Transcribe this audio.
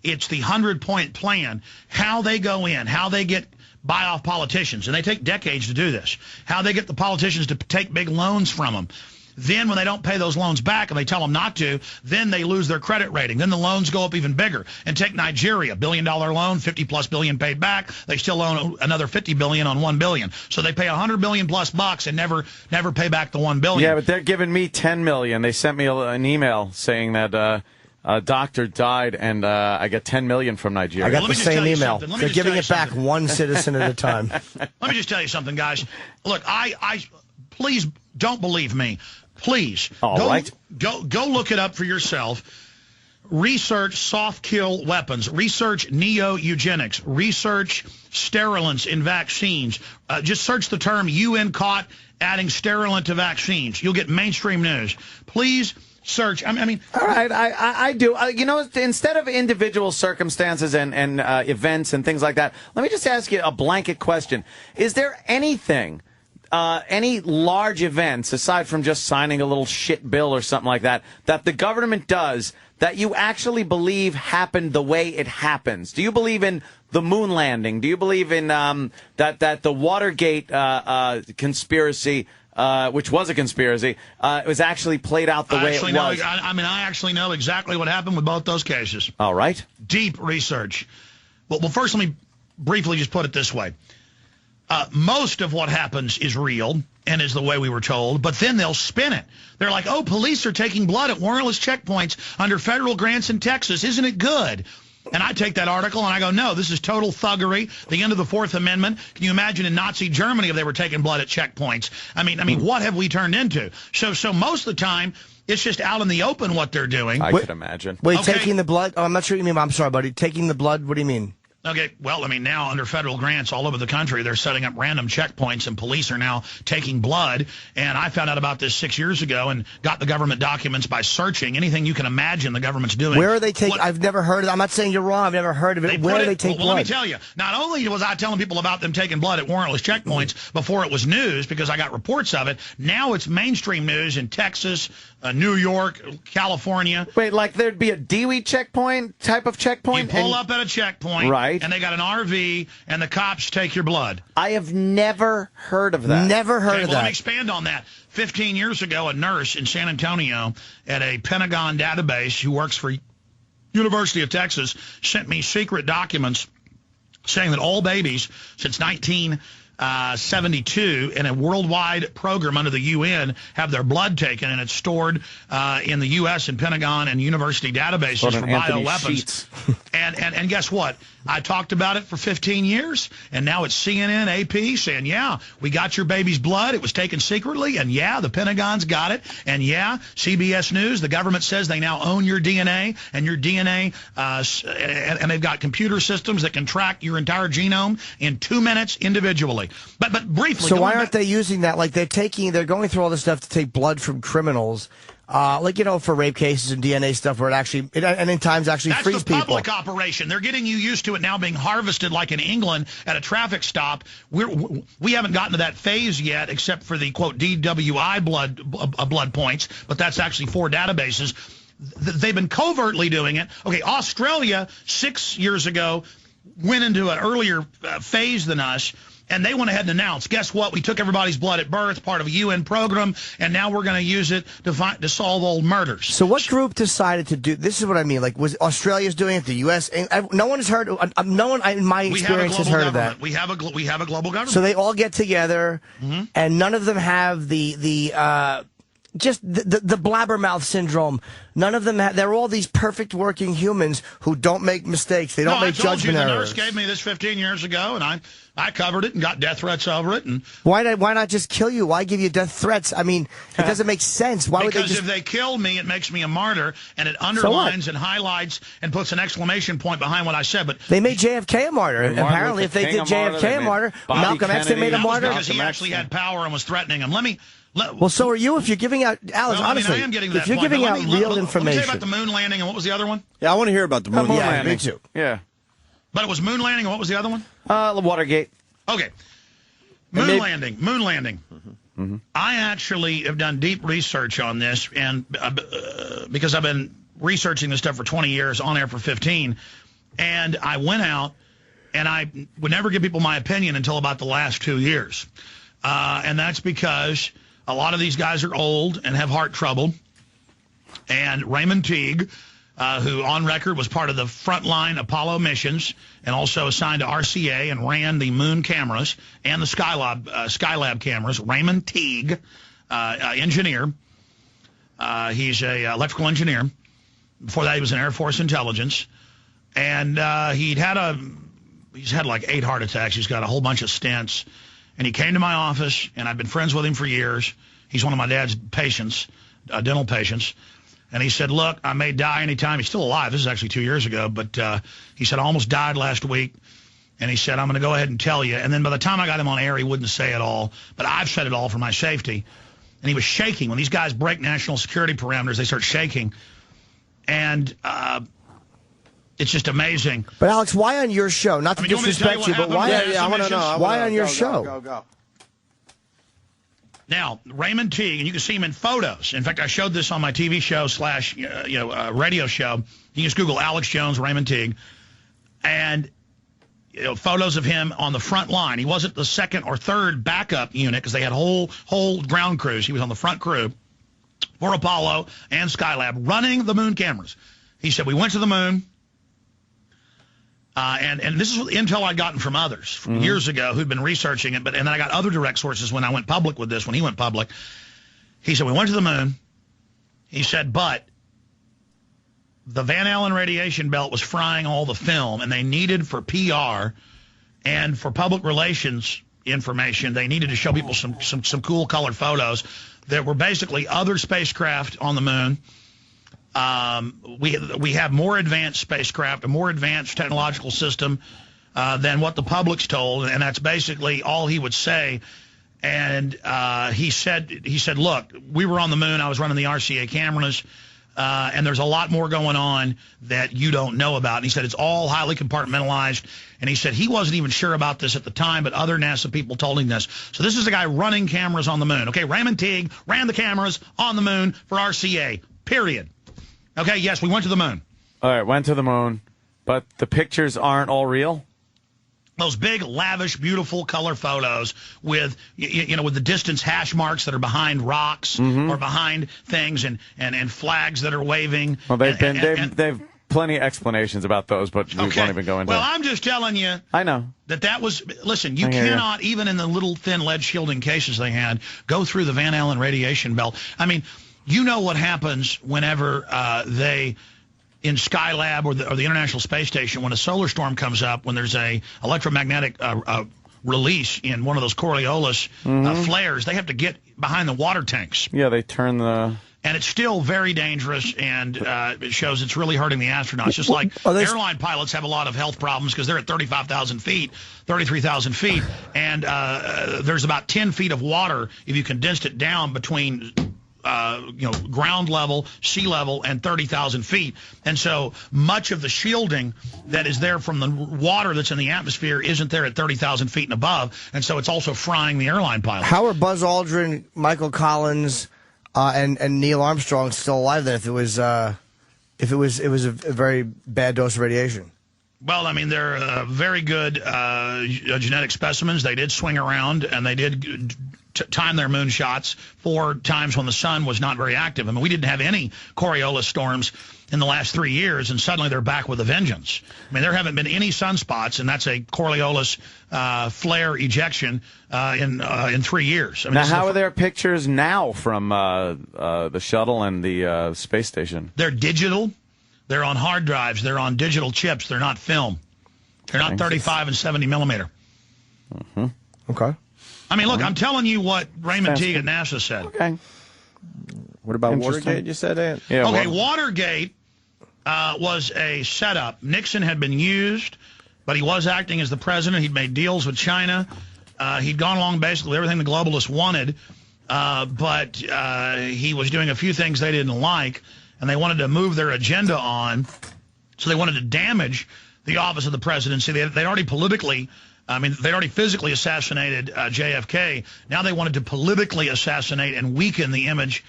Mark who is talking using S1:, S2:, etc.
S1: It's the 100-point plan, how they go in, how they buy off politicians. And they take decades to do this. How they get the politicians to take big loans from them. Then when they don't pay those loans back and they tell them not to, then they lose their credit rating. Then the loans go up even bigger. And take Nigeria, $1 billion loan, 50+ billion paid back. They still own another 50 billion on 1 billion. So they pay 100 billion plus bucks and never pay back the 1 billion.
S2: Yeah, but they're giving me 10 million. They sent me an email saying that a doctor died and I get 10 million from Nigeria.
S3: I got the same email. They're giving it back one citizen at a time.
S1: Let me just tell you something, guys. Look, I please don't believe me. Please, go look it up for yourself. Research soft kill weapons. Research neo-eugenics. Research sterilants in vaccines. Just search the term UN caught adding sterilant to vaccines. You'll get mainstream news. Please search. I mean,
S2: all right, I do. You know, instead of individual circumstances and events and things like that, let me just ask you a blanket question. Is there anything... any large events, aside from just signing a little shit bill or something like that, that the government does that you actually believe happened the way it happens? Do you believe in the moon landing? Do you believe in that the Watergate conspiracy, which was a conspiracy, was actually played out the way it was?
S1: I actually know exactly what happened with both those cases.
S2: All right.
S1: Deep research. Well, first let me briefly just put it this way. Most of what happens is real and is the way we were told, but then they'll spin it. They're like, oh, police are taking blood at warrantless checkpoints under federal grants in Texas. Isn't it good? And I take that article and I go, no, this is total thuggery, the end of the Fourth Amendment. Can you imagine in Nazi Germany if they were taking blood at checkpoints? I mean, what have we turned into? So most of the time, it's just out in the open what they're doing.
S2: I could imagine.
S3: Wait, okay. Taking the blood? Oh, I'm not sure what you mean. I'm sorry, buddy. Taking the blood? What do you mean?
S1: Okay, well, I mean, now under federal grants all over the country, they're setting up random checkpoints, and police are now taking blood. And I found out about this 6 years ago and got the government documents by searching. Anything you can imagine the government's doing.
S3: Where are they taking? I've never heard of it. I'm not saying you're wrong. I've never heard of it. Where do they take blood?
S1: Well, let me tell you. Not only was I telling people about them taking blood at warrantless checkpoints before it was news, because I got reports of it, now it's mainstream news in Texas, New York, California.
S2: Wait, like there'd be a Dewey checkpoint type of checkpoint?
S1: You pull up at a checkpoint.
S2: Right.
S1: And they got an RV, and the cops take your blood.
S2: I have never heard of that.
S3: Never heard of that.
S1: Let me expand on that. 15 years ago, a nurse in San Antonio at a Pentagon database who works for University of Texas sent me secret documents saying that all babies since 1972 in a worldwide program under the UN have their blood taken, and it's stored in the U.S. and Pentagon and university databases for bioweapons. And guess what? I talked about it for 15 years, and now it's CNN, AP saying, yeah, we got your baby's blood. It was taken secretly, and yeah, the Pentagon's got it, and yeah, CBS News, the government says they now own your DNA, and your DNA, and they've got computer systems that can track your entire genome in 2 minutes individually. But briefly.
S3: So why aren't they using that? Like they're going through all this stuff to take blood from criminals. Like, you know, for rape cases and DNA stuff where and in times actually frees people.
S1: That's the public operation. They're getting you used to it now being harvested like in England at a traffic stop. We haven't gotten to that phase yet except for the, quote, DWI blood points, but that's actually 4 databases. They've been covertly doing it. Okay, Australia 6 years ago went into an earlier phase than us. And they went ahead and announced, guess what? We took everybody's blood at birth, part of a UN program, and now we're going to use it to solve old murders.
S3: So what group decided to do this? Is what I mean. Like, was Australia's doing it? The U.S. No one has heard. No one in my experience has heard of that.
S1: We have a global government.
S3: So they all get together, and none of them have the blabbermouth syndrome. None of them they're all these perfect working humans who don't make mistakes. They don't make judgment errors.
S1: The nurse gave me this 15 years ago, and I covered it and got death threats over it. And
S3: why not just kill you? Why give you death threats? I mean, it doesn't make sense. Why would they
S1: Because if they killed me, it makes me a martyr, and it underlines and highlights and puts an exclamation point behind what I said. But
S3: they made JFK a martyr. Apparently, if they did JFK a martyr, Malcolm X they made a martyr
S1: because he actually had power and was threatening him.
S3: Well, so are you if you're giving out, Alex, honestly,
S1: I am getting to
S3: if you're giving out real information.
S1: Let me tell you about the moon landing, and what was the other one?
S4: Yeah, I want to hear about the moon landing.
S3: Me too.
S2: Yeah.
S1: But it was moon landing, and what was the other one?
S2: Watergate.
S1: Okay. Moon landing. I actually have done deep research on this, and because I've been researching this stuff for 20 years, on air for 15, And I went out, and I would never give people my opinion until about the last 2 years. And that's because a lot of these guys are old and have heart trouble. And Raymond Teague, who on record was part of the frontline Apollo missions and also assigned to RCA and ran the moon cameras and the Skylab cameras. Raymond Teague, engineer. He's a electrical engineer. Before that, he was in Air Force intelligence. And he's had like 8 heart attacks. He's got a whole bunch of stents. And he came to my office, and I've been friends with him for years. He's one of my dad's patients, dental patients. And he said, look, I may die anytime. He's still alive. This is actually 2 years ago. But he said, I almost died last week. And he said, I'm going to go ahead and tell you. And then by the time I got him on air, he wouldn't say it all. But I've said it all for my safety. And he was shaking. When these guys break national security parameters, they start shaking. And it's just amazing.
S3: But, Alex, why on your show? Not to disrespect you, but why,
S4: I want to know.
S3: Why on your show?
S4: Go.
S1: Now, Raymond Teague, and you can see him in photos. In fact, I showed this on my TV show / radio show. You can just Google Alex Jones, Raymond Teague. And photos of him on the front line. He wasn't the second or third backup unit because they had whole ground crews. He was on the front crew for Apollo and Skylab running the moon cameras. He said, we went to the moon. And this is intel I'd gotten from others from years ago who'd been researching it. And then I got other direct sources when I went public with this, when he went public. He said, we went to the moon. He said, but the Van Allen radiation belt was frying all the film, and they needed for PR and for public relations information, they needed to show people some cool colored photos. There were basically other spacecraft on the moon. We have more advanced spacecraft, a more advanced technological system than what the public's told, and that's basically all he would say. And he said, look, we were on the moon. I was running the RCA cameras, and there's a lot more going on that you don't know about. And he said it's all highly compartmentalized. And he said he wasn't even sure about this at the time, but other NASA people told him this. So this is a guy running cameras on the moon. Okay, Raymond Teague ran the cameras on the moon for RCA, period. Okay, yes, we went to the moon.
S2: All right, went to the moon, but the pictures aren't all real?
S1: Those big, lavish, beautiful color photos with, with the distance hash marks that are behind rocks or behind things and flags that are waving.
S2: Well, they've plenty of explanations about those, but we won't even go into it.
S1: Well, I'm just telling you.
S2: I know.
S1: That was, listen, you cannot, even in the little thin lead shielding cases they had, go through the Van Allen radiation belt. I mean, you know what happens whenever they, in Skylab or the International Space Station, when a solar storm comes up, when there's a electromagnetic release in one of those Coriolis flares, they have to get behind the water tanks.
S2: Yeah, they turn the... And
S1: it's still very dangerous, and it shows it's really hurting the astronauts. Just like airline pilots have a lot of health problems because they're at 35,000 feet, 33,000 feet, and there's about 10 feet of water if you condensed it down between... ground level, sea level, and 30,000 feet. And so much of the shielding that is there from the water that's in the atmosphere isn't there at 30,000 feet and above. And so it's also frying the airline pilots.
S3: How are Buzz Aldrin, Michael Collins, and Neil Armstrong still alive then if it was a very bad dose of radiation?
S1: Well, I mean, they're very good genetic specimens. They did swing around, and they did time their moon shots 4 times when the sun was not very active. I mean, we didn't have any Coriolis storms in the last 3 years, and suddenly they're back with a vengeance. I mean, there haven't been any sunspots, and that's a Coriolis flare ejection in 3 years. I mean,
S2: now, how are there pictures now from the shuttle and the space station?
S1: They're digital. They're on hard drives. They're on digital chips. They're not film. They're not 35 and 70 millimeter.
S3: Okay.
S1: I mean, look, I'm telling you what Raymond Teague at NASA said.
S2: Okay.
S4: What about Watergate, you said, Ant?
S2: Yeah,
S1: okay, Watergate was a setup. Nixon had been used, but he was acting as the president. He'd made deals with China. He'd gone along basically everything the globalists wanted, but he was doing a few things they didn't like, and they wanted to move their agenda on, so they wanted to damage the office of the presidency. They'd already they'd already physically assassinated JFK. Now they wanted to politically assassinate and weaken the image